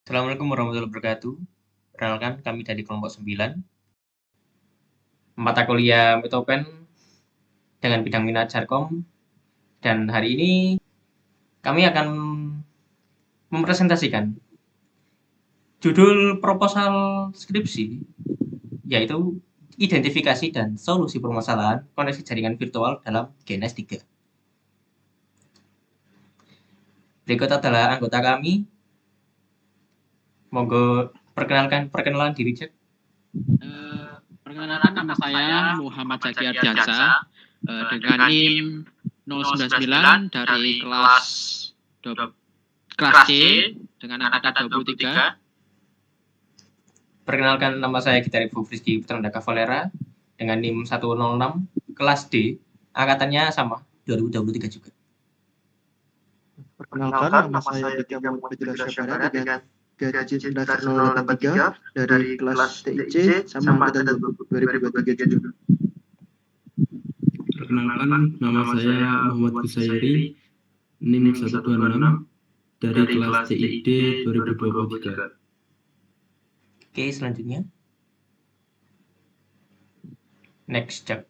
Assalamualaikum warahmatullahi wabarakatuh. Perkenalkan, kami dari kelompok 9, mata kuliah Metopen dengan bidang minat Jarkom. Dan hari ini kami akan mempresentasikan judul proposal skripsi, yaitu identifikasi dan solusi permasalahan koneksi jaringan virtual dalam GNS 3. Berikut adalah anggota kami. Monggo perkenalan diri, Cek. Perkenalkan, nama saya Muhammad Zaki Ardiansa dengan NIM 099 dari kelas C dengan angkatan 23. Perkenalkan, nama saya Gitari Fufrizki Putranda Cavalera dengan NIM 106 kelas D, angkatannya sama 2023 juga. Perkenalkan, nama saya Aditya Muhammad Syabara dengan gadget dasar 083 dari kelas TIC sama angkatan 2023 juga. Perkenalkan, nama saya Muhammad Kusairi, NIM 126 dari kelas TID 2023. Oke, selanjutnya. Next step.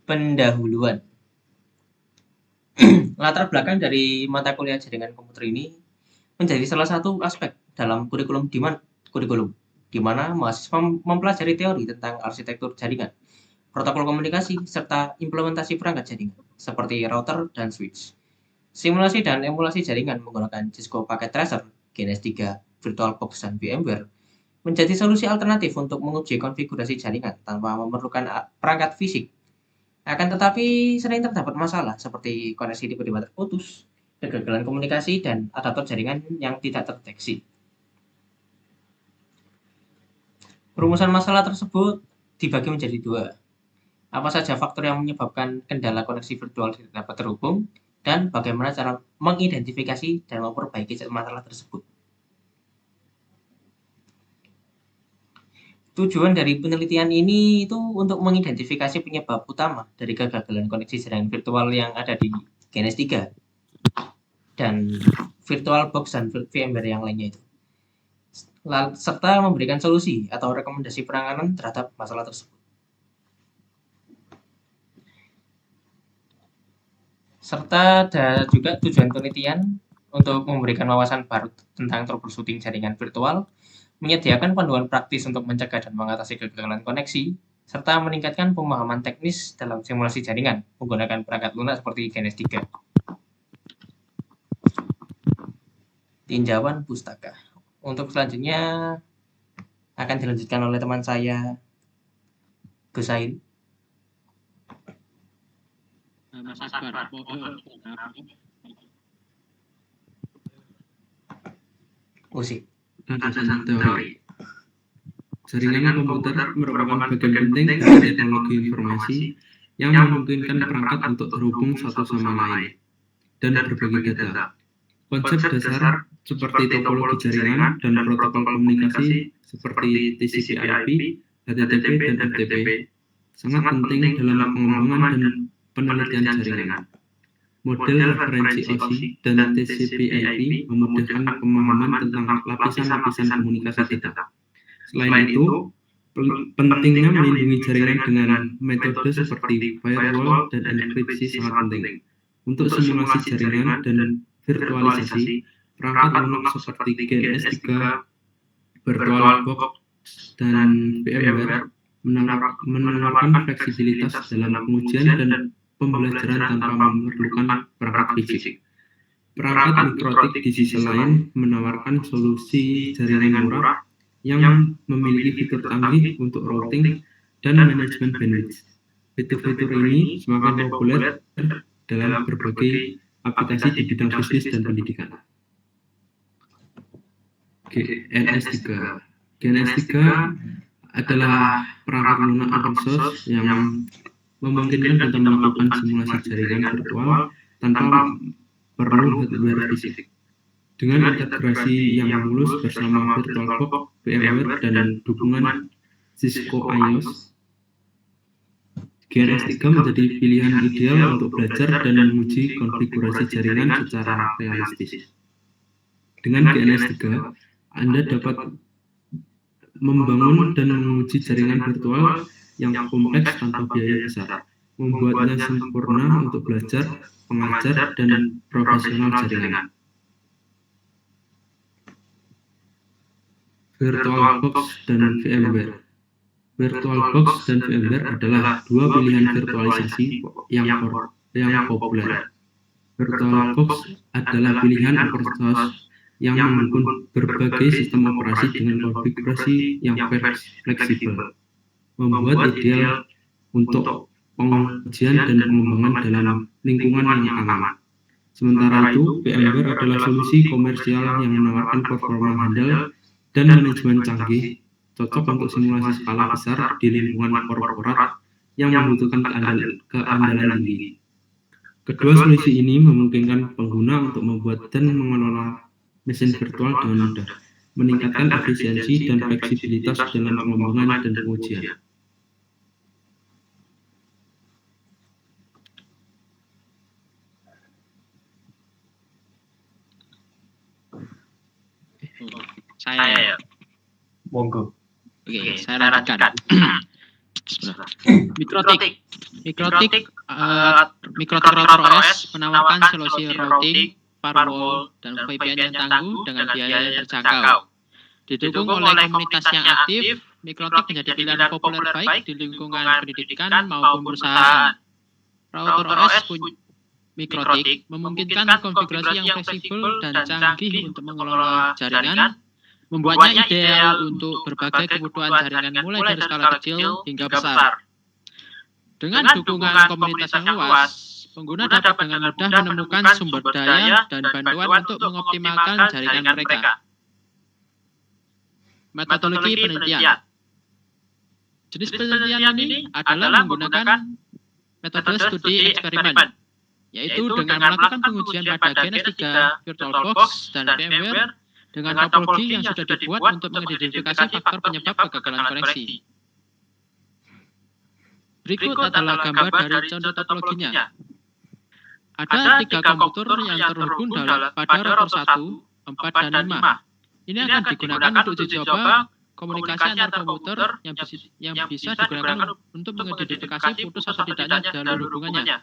Pendahuluan. Latar belakang dari mata kuliah jaringan komputer ini menjadi salah satu aspek dalam kurikulum di mana mahasiswa mempelajari teori tentang arsitektur jaringan, protokol komunikasi, serta implementasi perangkat jaringan seperti router dan switch. Simulasi dan emulasi jaringan menggunakan Cisco Packet Tracer, GNS 3, VirtualBox, dan VMware menjadi solusi alternatif untuk menguji konfigurasi jaringan tanpa memerlukan perangkat fisik. Akan tetapi sering terdapat masalah seperti koneksi tiba-tiba terputus, kegagalan komunikasi, dan adaptor jaringan yang tidak terdeteksi. Rumusan masalah tersebut dibagi menjadi dua. Apa saja faktor yang menyebabkan kendala koneksi virtual tidak dapat terhubung, dan bagaimana cara mengidentifikasi dan memperbaiki masalah tersebut. Tujuan dari penelitian ini itu untuk mengidentifikasi penyebab utama dari kegagalan koneksi jaringan virtual yang ada di GNS 3 dan VirtualBox dan VMware yang lainnya itu, serta memberikan solusi atau rekomendasi penanganan terhadap masalah tersebut. Serta ada juga tujuan penelitian untuk memberikan wawasan baru tentang troubleshooting jaringan virtual, menyediakan panduan praktis untuk mencegah dan mengatasi kegagalan koneksi, serta meningkatkan pemahaman teknis dalam simulasi jaringan menggunakan perangkat lunak seperti GNS 3. Tinjauan pustaka. Untuk selanjutnya akan dilanjutkan oleh teman saya, Gusain. Mas Akbar. Musik. Landasan teori. Jaringan komputer merupakan bagian penting dari teknologi informasi yang memungkinkan perangkat untuk terhubung satu sama lain dan berbagi data. Konsep dasar seperti topologi jaringan dan protokol komunikasi seperti TCP/IP, HTTP, dan FTP sangat penting dalam pengembangan dan penelitian jaringan. Model referensi OSI dan TCP/IP memudahkan pemahaman tentang lapisan-lapisan komunikasi data. Selain itu, pentingnya melindungi jaringan dengan metode seperti firewall dan enkripsi sangat penting. Untuk simulasi jaringan dan virtualisasi, perangkat lunak seperti GNS 3, VirtualBox, dan VMware menawarkan fleksibilitas dalam pengujian dan pembelajaran tanpa memerlukan perangkat fisik. Perangkat mikrotik di sisi lain menawarkan solusi jaringan murah yang memiliki fitur canggih untuk routing dan manajemen bandwidth. Fitur-fitur ini semakin populer dalam berbagai aplikasi di bidang bisnis dan pendidikan. GNS 3. GNS 3 adalah perangkat lunak open source yang memungkinkan kita melakukan simulasi jaringan virtual tanpa perlu hardware fisik. Dengan integrasi yang mulus bersama VirtualBox, VMware, dan dukungan Cisco IOS, GNS3 menjadi pilihan ideal untuk belajar dan menguji konfigurasi jaringan secara realistis. Dengan GNS3, Anda dapat membangun dan menguji jaringan virtual yang kompleks tanpa biaya besar, membuatnya sempurna untuk belajar, pengajar, dan profesional jaringan. VirtualBox dan VMware. VirtualBox dan VMware adalah dua pilihan virtualisasi yang populer. VirtualBox adalah pilihan open source yang mendukung berbagai sistem operasi dengan konfigurasi yang fleksibel, membuat ideal untuk pengujian dan pengembangan dalam lingkungan yang aman. Sementara itu, VMware adalah solusi komersial yang menawarkan performa handal dan manajemen canggih, cocok untuk simulasi skala besar di lingkungan korporat yang membutuhkan keandalan tinggi. Kedua solusi ini memungkinkan pengguna untuk membuat dan mengelola mesin virtual dengan mudah, meningkatkan efisiensi dan fleksibilitas dalam pengembangan dan pengujian. Saya. Monggo. Oke, saya lanjutkan. Mikrotik. Mikrotik router OS menawarkan solusi routing, firewall, dan VPN yang tangguh dengan biaya yang terjangkau. Didukung oleh komunitas yang aktif, Mikrotik menjadi pilihan populer baik di lingkungan pendidikan maupun perusahaan. Router OS Mikrotik memungkinkan konfigurasi yang fleksibel dan canggih untuk mengelola jaringan, membuatnya ideal untuk berbagai kebutuhan jaringan mulai dari skala kecil hingga besar. Dengan dukungan komunitas yang luas, pengguna dapat dengan mudah menemukan sumber daya dan bantuan untuk mengoptimalkan jaringan mereka. Metodologi penelitian. Jenis penelitian ini adalah menggunakan metode studi eksperimen, yaitu dengan melakukan pengujian pada GNS3, VirtualBox, dan VMware dengan topologi yang sudah dibuat untuk mengidentifikasi faktor penyebab kegagalan koneksi. Berikut adalah gambar dari contoh topologinya. Ada 3 komputer yang terhubung pada router 1, 4, dan 5. Ini akan digunakan untuk uji coba komunikasi antar komputer yang bisa digunakan untuk mengidentifikasi putus atau tidaknya jalur hubungannya.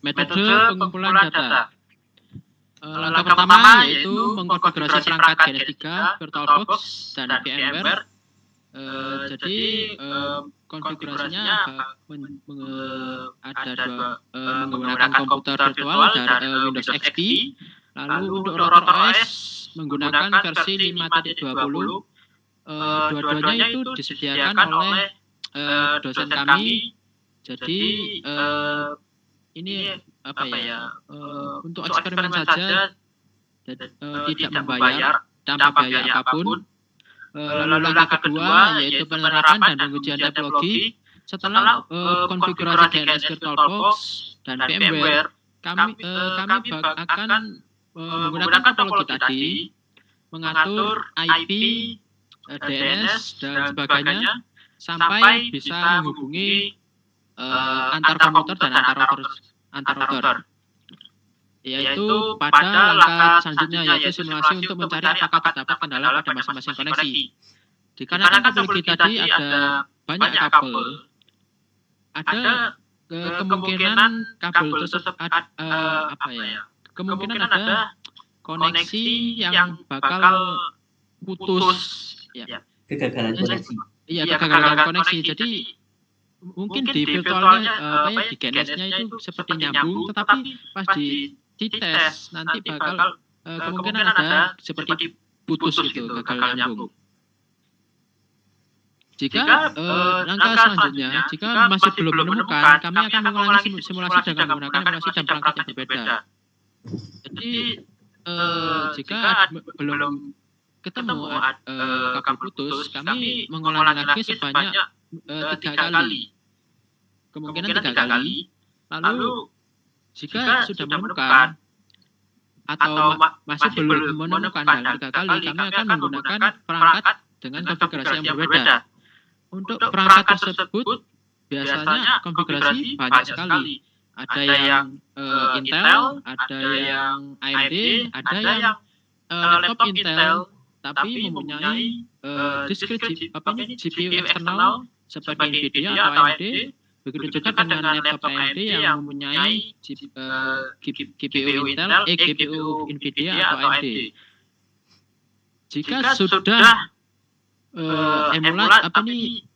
Metode pengumpulan data. Langkah pertama yaitu mengkonfigurasi perangkat GNS3, VirtualBox, dan VMware. Jadi konfigurasinya menggunakan komputer virtual dari Windows XP. Lalu untuk router OS menggunakan versi 5.20. Dua-duanya itu disediakan oleh dosen kami. Jadi ini apa ya? Untuk eksperimen saja tidak membayar tanpa biaya apapun. Lalu langkah kedua yaitu penerapan dan pengujian topologi. Setelah konfigurasi DNS VirtualBox dan VMware, kami akan menggunakan topologi tadi, mengatur IP, DNS, dan sebagainya sampai bisa menghubungi antar komputer dan antar router. Yaitu pada langkah selanjutnya yaitu simulasi untuk mencari apakah terdapat kendala pada masing-masing koneksi. Dikarenakan topologi tadi ada banyak kabel, ada kemungkinan kabel tersebut kemungkinan ada koneksi yang bakal putus, ya. Kegagalan koneksi. Iya, kegagalan koneksi. Jadi mungkin di virtualnya di GNS-nya itu seperti nyambung, tetapi pas di tes nanti bakal kemungkinan ada seperti putus gitu, gagal nyambung. Jika langkah selanjutnya, jika masih belum menemukan, kami akan mengulangi simulasi dengan menggunakan emulasi dan perangkat yang berbeda. Jadi jika belum ketemu kabel putus, kami mengulangi lagi sebanyak 3 kali. Kemungkinan 3 kali. Lalu jika sudah menemukan atau masih belum menemukan dalam 3 kali, kami akan menggunakan perangkat dengan konfigurasi yang berbeda. Untuk perangkat tersebut biasanya konfigurasi banyak sekali. Ada yang Intel, ada yang AMD, ada yang laptop Intel tapi mempunyai discrete GPU eksternal seperti Nvidia atau AMD. Begitu juga dengan laptop AMD yang mempunyai GPU Nvidia atau AMD. Jika sudah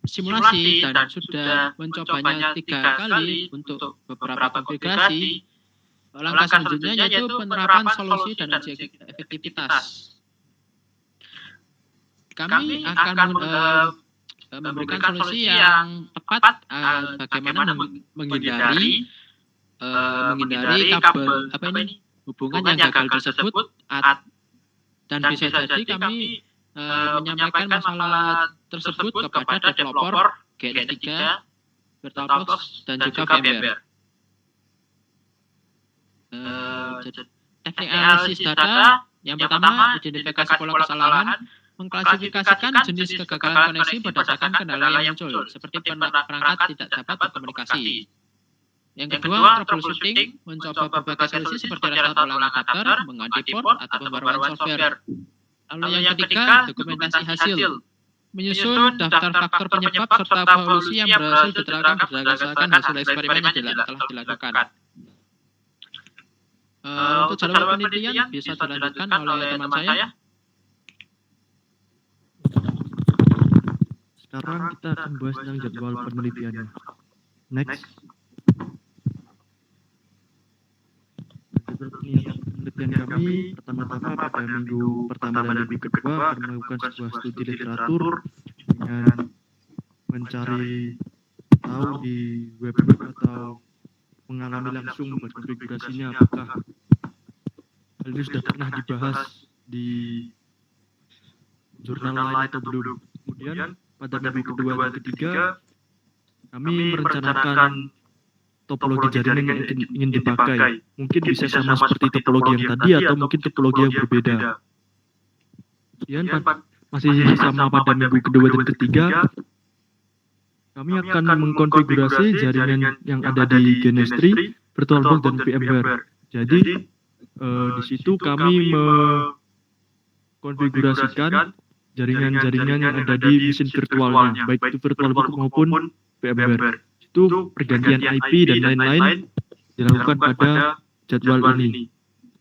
simulasi dan sudah mencobanya 3 kali untuk beberapa konfigurasi, langkah selanjutnya yaitu penerapan solusi dan uji efektivitas. Kami akan memberikan solusi yang tepat bagaimana menghindari kabel hubungan yang gagal tersebut, dan bisa jadi kami menyampaikan masalah tersebut kepada developer GNS3, VirtualBox, dan juga VMware. Teknik analisis data yang pertama, identifikasi pola kesalahan, mengklasifikasikan jenis kegagalan koneksi berdasarkan kendala yang muncul, seperti perangkat tidak dapat berkomunikasi. Yang kedua, troubleshooting, mencoba berbagai solusi seperti restart ulang adapter, mengganti port, atau pembaruan software. Lalu yang ketiga, dokumentasi hasil, menyusun daftar faktor penyebab serta evaluasi yang berhasil diterapkan berdasarkan hasil eksperimen yang telah dilakukan. Untuk jadwal penelitian bisa dilanjutkan oleh teman saya. Sekarang kita akan bahas tentang jadwal penelitiannya. Next. Penelitian kami pertama-tama pada minggu pertama dan minggu kedua akan melakukan sebuah studi literatur dengan mencari tahu di web atau mengalami langsung membuat konfigurasinya apakah hal ini sudah pernah dibahas di jurnal lain atau belum. Kemudian pada minggu kedua dan ketiga kami merencanakan topologi jaringan yang ingin dipakai. Mungkin bisa sama seperti topologi yang tadi atau mungkin topologi yang berbeda. Kemudian masih sama pada minggu kedua dan ketiga kami akan mengkonfigurasi jaringan yang ada di GNS3, VirtualBox, dan VMware. Jadi di situ kami mengkonfigurasikan jaringan-jaringan yang ada di mesin virtualnya, baik itu VirtualBox maupun VMware. Itu pergantian IP dan lain-lain dilakukan pada jadwal ini.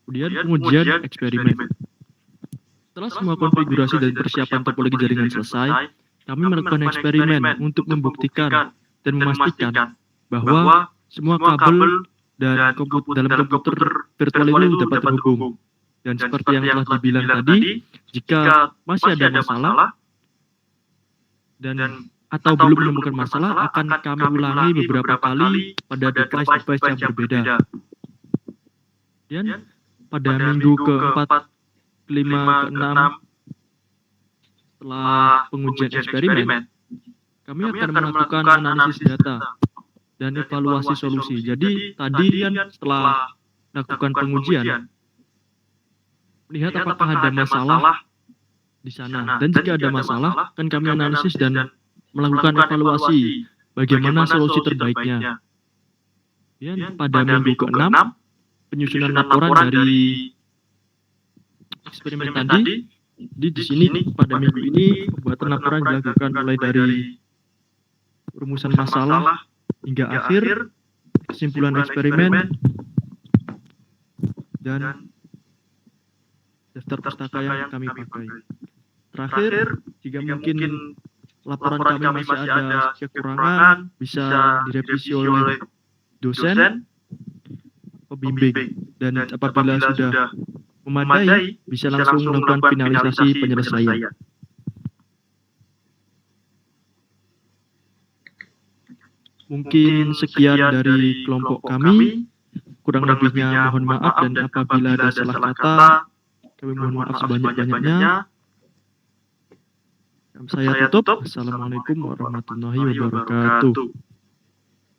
Kemudian pengujian eksperimen. Setelah semua konfigurasi dan persiapan topologi jaringan selesai, kami melakukan eksperimen untuk membuktikan dan memastikan bahwa semua kabel dan dalam komputer virtual itu dapat terhubung. Dan seperti yang telah dibilang tadi, jika masih ada masalah dan atau belum menemukan masalah, akan kami ulangi beberapa kali pada device-device yang berbeda. Dan pada minggu ke-4, ke-5, ke-6, setelah pengujian eksperimen, kami akan melakukan analisis data dan evaluasi solusi. Jadi tadi kan setelah melakukan pengujian, lihat apakah ada masalah di sana. Dan jika ada masalah, kan kami analisis dan melakukan evaluasi bagaimana solusi terbaiknya. Dan pada minggu ke-6, penyusunan laporan dari eksperimen tadi. Di sini pada minggu ini pembuatan laporan dilakukan mulai dari rumusan masalah hingga akhir, kesimpulan eksperimen, dan daftar pustaka yang kami pakai. Terakhir, jika mungkin laporan kami masih ada kekurangan, bisa direvisi oleh dosen, pembimbing, dan apabila sudah memadai, bisa langsung melakukan finalisasi penyelesaian. Mungkin sekian dari kelompok kami. Kurang lebihnya mohon maaf, dan apabila ada salah kata, kami mohon maaf sebanyak-banyaknya. Saya tutup. Assalamualaikum warahmatullahi wabarakatuh.